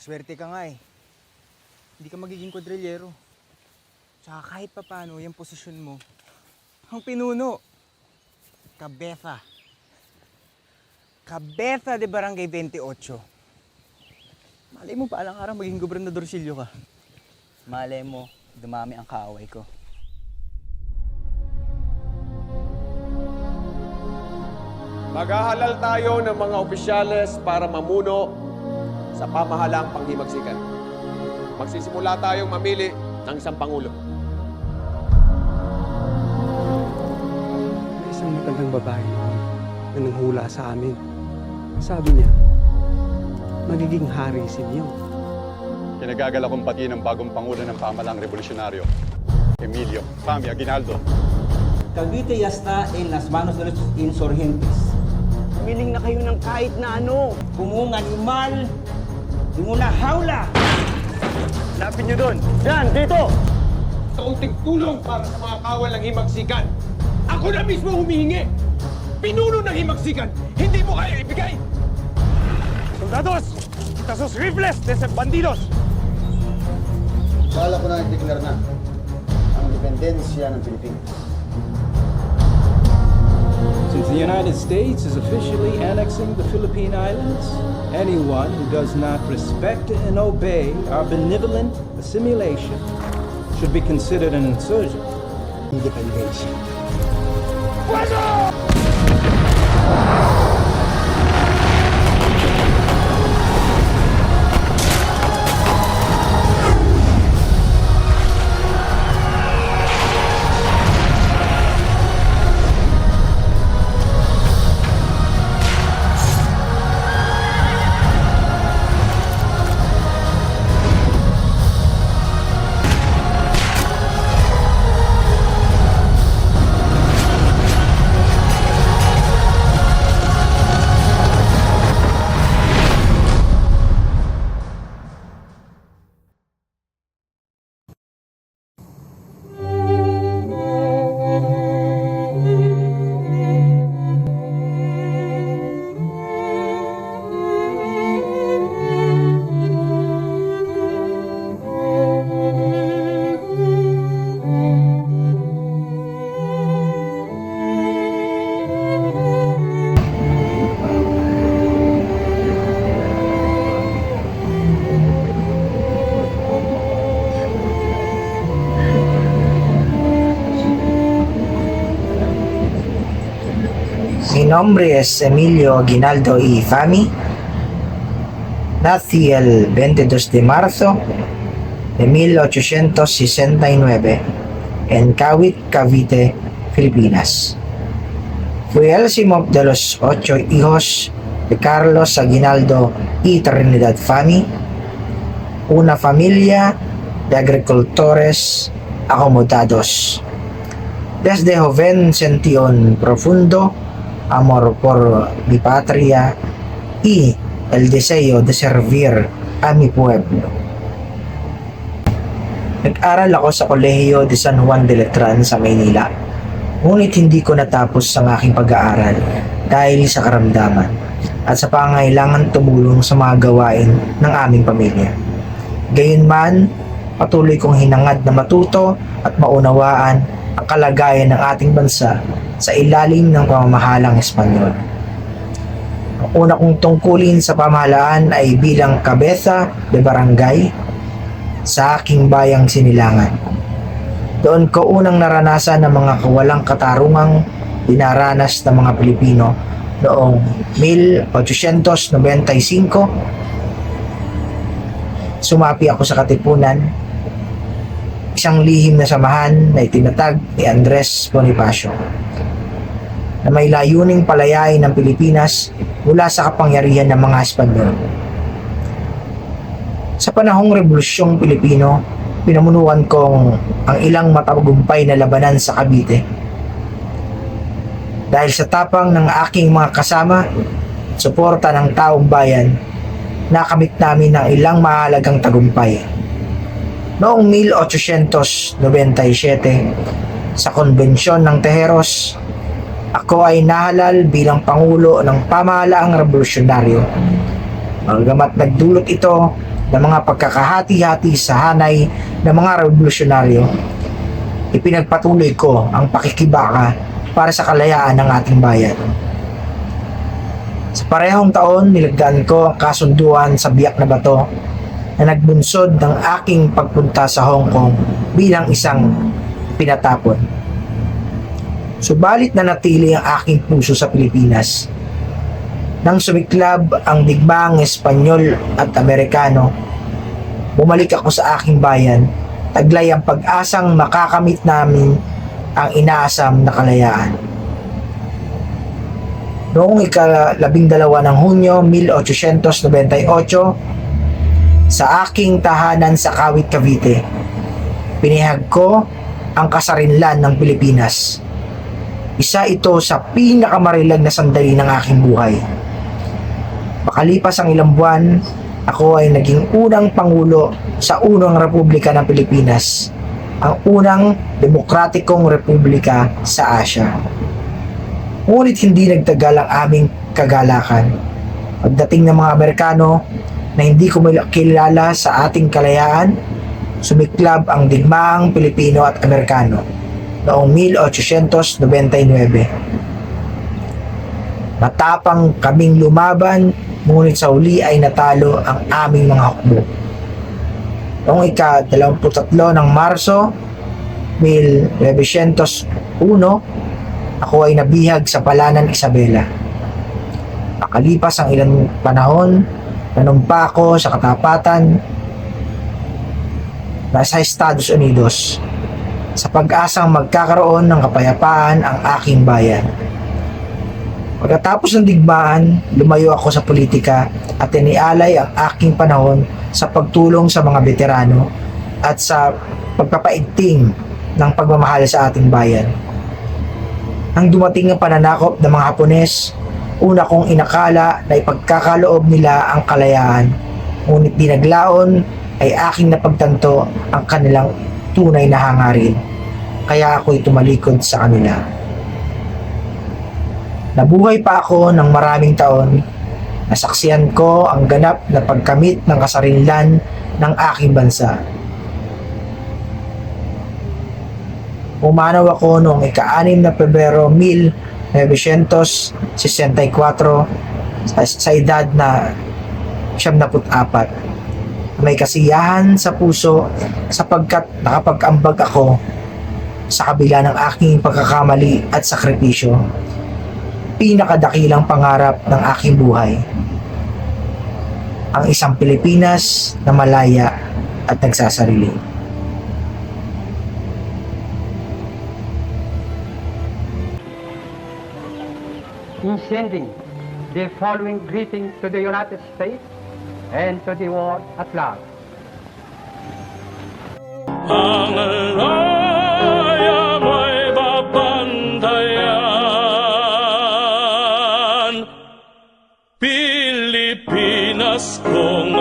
Maswerte ka nga eh. Hindi ka magiging kwadrilyero. Tsaka kahit papano, yung posisyon mo, ang pinuno. Cabeza. Cabeza de Barangay 28. Malay mo, paalang araw maging gobernadorsilyo ka. Malay mo, dumami ang kaaway ko. Maghahalal tayo ng mga opisyales para mamuno sa pamahalaang panghimagsikan. Magsisimula tayong mamili ng isang pangulo. May isang matandang babae na nanghula sa amin. Sabi niya, magiging hari si Mio. Kinagagal akong pati ng bagong pangulo ng pamahalang revolusyonaryo, Emilio Fami Aguinaldo. Cavite ya está en las manos de los insurgentes. Humiling na kayo ng kahit na ano. Kung un animal, yung una hawla. Lapit niyo doon! Yan, dito! Kaunting tulong para sa mga kawal ng himagsikan. Ako na mismo humihingi. Pinuno ng himagsikan, hindi mo kaya ibigay. Soldados! Kita sus rifles de esos bandidos! Bala ko na i-declare na ang independensya ng Pilipinas. Since the United States is officially annexing the Philippine Islands, anyone who does not respect and obey our benevolent assimilation should be considered an insurgent. Independensya. Mi nombre es Emilio Aguinaldo y Fami. Nací el 22 de marzo de 1869 en Kawit, Cavite, Filipinas. Fui el último de los 8 hijos de Carlos Aguinaldo y Trinidad Fami, una familia de agricultores acomodados. Desde joven sentí un profundo amor por mi patria y el deseo de servir a mi pueblo. Nag-aral ako sa Kolehiyo de San Juan de Letran sa Maynila, ngunit hindi ko natapos ang aking pag-aaral dahil sa karamdaman at sa pangailangan tumulong sa mga gawain ng aming pamilya. Gayunman, patuloy kong hinangad na matuto at maunawaan ang kalagayan ng ating bansa sa ilalim ng pamamahalang Espanyol. Ang una kong tungkulin sa pamahalaan ay bilang Cabeza de Barangay sa aking bayang Sinilangan. Doon ko unang naranasan ang mga kawalang katarungang dinaranas ng mga Pilipino noong 1895. Sumapi ako sa Katipunan, isang lihim na samahan na itinatag ni Andres Bonifacio, na may layuning palayain ng Pilipinas mula sa kapangyarihan ng mga Espanyol. Sa panahong Rebolusyong Pilipino, pinamunuan kong ang ilang matagumpay na labanan sa Cavite. Dahil sa tapang ng aking mga kasama, suporta ng taong bayan, nakamit namin ang ilang mahalagang tagumpay. Noong 1897, sa konbensyon ng Tejeros, ako ay nahalal bilang Pangulo ng Pamahalaang Revolusyonaryo. Bagamat nagdulot ito ng mga pagkakahati-hati sa hanay ng mga revolusyonaryo, ipinagpatuloy ko ang pakikibaka para sa kalayaan ng ating bayan. Sa parehong taon, nilagdaan ko ang kasunduan sa Biak na Bato na nagbunsod ng aking pagpunta sa Hong Kong bilang isang pinatapon. Subalit na natili ang aking puso sa Pilipinas. Nang sumiklab ang digmaang Espanyol at Amerikano, bumalik ako sa aking bayan, taglay ang pag-asang makakamit namin ang inaasam na kalayaan. Noong ika-12 ng Hunyo 1898, sa aking tahanan sa Kawit, Cavite, pinihag ko ang kasarinlan ng Pilipinas. Isa ito sa pinakamarilag na sandali ng aking buhay. Makalipas ang ilang buwan, ako ay naging unang pangulo sa unang republika ng Pilipinas, ang unang demokratikong republika sa Asya. Ngunit hindi nagtagal ang aming kagalakan. Pagdating ng mga Amerikano na hindi ko kilala sa ating kalayaan, sumiklab ang digmaang Pilipino at Amerikano noong 1899. Matapang kaming lumaban, ngunit sa huli ay natalo ang aming mga hukbo. Noong ika-23 ng Marso 1901, ako ay nabihag sa Palanan, Isabela. Makalipas ang ilang panahon, nanumpa ako sa katapatan nasa Estados Unidos sa pag-asang magkakaroon ng kapayapaan ang aking bayan. Pagkatapos ng digmaan, lumayo ako sa politika at inialay ang aking panahon sa pagtulong sa mga veterano at sa pagpapaigting ng pagmamahal sa ating bayan. Nang dumating ang pananakop ng mga Hapones, una kong inakala na ipagkakaloob nila ang kalayaan, ngunit binaglaon ay aking napagtanto ang kanilang tunay na hangarin, kaya ako'y tumalikod sa kanila. Nabuhay pa ako ng maraming taon, nasaksihan ko ang ganap na pagkamit ng kasarinlan ng aking bansa. Umanaw ako noong ika-6 na Pebrero 1964 sa edad na 74. May kasiyahan sa puso sapagkat nakapag-ambag ako sa kabila ng aking pagkakamali at sakripisyo. Pinakadakilang pangarap ng aking buhay, ang isang Pilipinas na malaya at nagsasarili. In sending the following greeting to the United States and to the world at large. Ang laya mo'y babantayan, Pilipinas kong